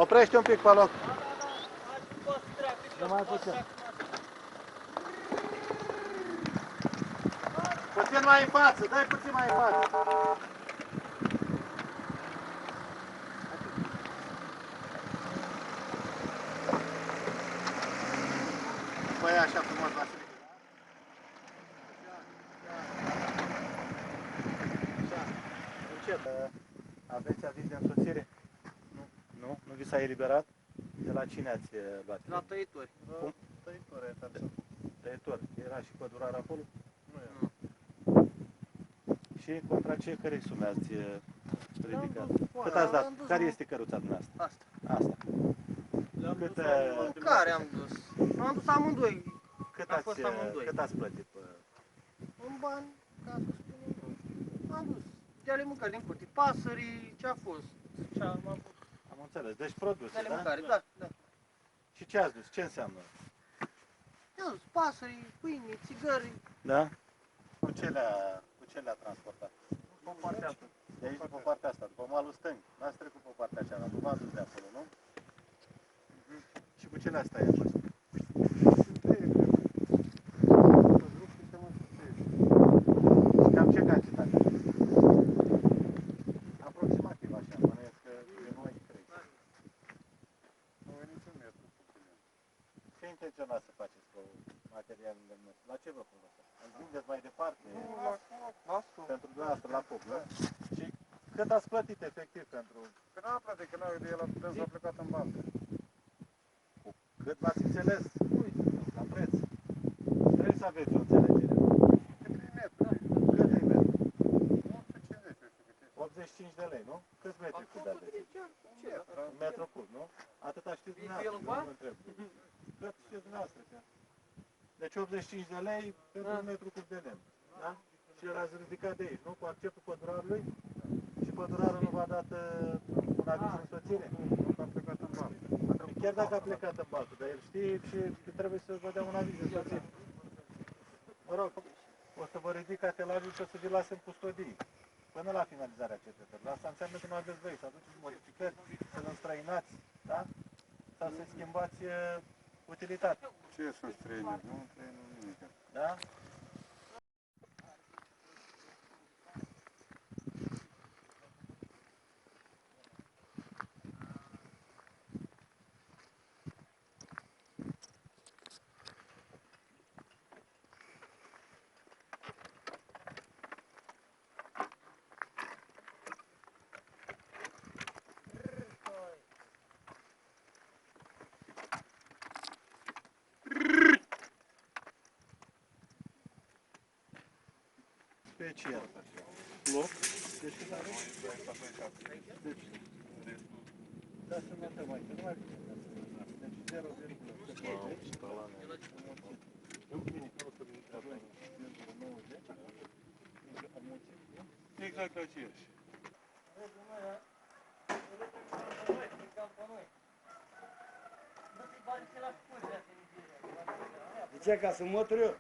Oprește un pic pe loc. Nu mai puțin. Puțin mai în față, dai puțin mai în față. Păi așa frumos la sfârșit. Încet. Aveți aviz de însoțire? Nu. Nu? Nu vi s-a eliberat? De la cine ați luat? La tăitori. Cum? Tăitori, Tăitor. Era și pădurar acolo? nu e. Și contra ce cărei sume ați ridicat? Cât ați dat? Care este căruța dumneavoastră? Asta. Asta. Cât, Care am dus? Am dus amândoi. cât, Am fost amândoi. cât ați plătit? În bani, ca să spunem. Am dus. De ale mâncări din curte. Pasării, ce a fost? Ce am avut? Am înțeles. Deci produse, De ale da? mâncare, da, da. Și ce ați dus? Ce înseamnă? I-am dus pasării, pâine, țigări. Da? Cu ce le-a transportat? Pe partea asta. De aici, după partea asta, după malul stâng. N-ați trecut pe partea cealaltă, nu v-ați dus de acolo, nu? Și cu ce le-ați tăiat? Și cam ce cantitate? Aproximativ așa, bănuiesc că de noi cred. Nu e niciun metru. Ce intenționați să faceți cu materialul de mers? La ce vă folosesc? Îl vindeți mai departe? Pentru dumneavoastră, la foc, nu? Și cât ați plătit efectiv pentru... Că n-a plătit, că n-au idee la preț, a plecat în bancă. Cât v-ați înțeles? La preț. Trebuie să aveți o înțelegere. Cât e metru? Cât e metru? 150, eu știu cât e. 85 de lei, nu? Câți metri cub aveți? Un metru cub, nu? Atâta știți dumneavoastră, nu vă întreb. Cât știți dumneavoastră? Deci 85 de lei pentru un metru cub de lemn. Da? Și l-ați ridicat de aici, nu? Cu acceptul pădurarului? Și pădurarul nu v-a dat un aviz de însoțire? A plecat în bancă. Chiar dacă a plecat în baltă, dar el știe și trebuie să vă dea un aviz de însoțire. Mă rog, o să vă ridic atelajul și o să vi lase în custodie. Până la finalizarea cercetării. Asta înseamnă că nu aveți voie să aduceți modificări, să-l înstrăinați, da? Sau să schimbați utilitatea. Ce sunt străini? Nu străini nimic. Da? Special. Loc. Deschidare. Deci, da să notăm aici, nu mai bine. Deci 0,90. Exact aceeași. De ce? Ca să mătur eu?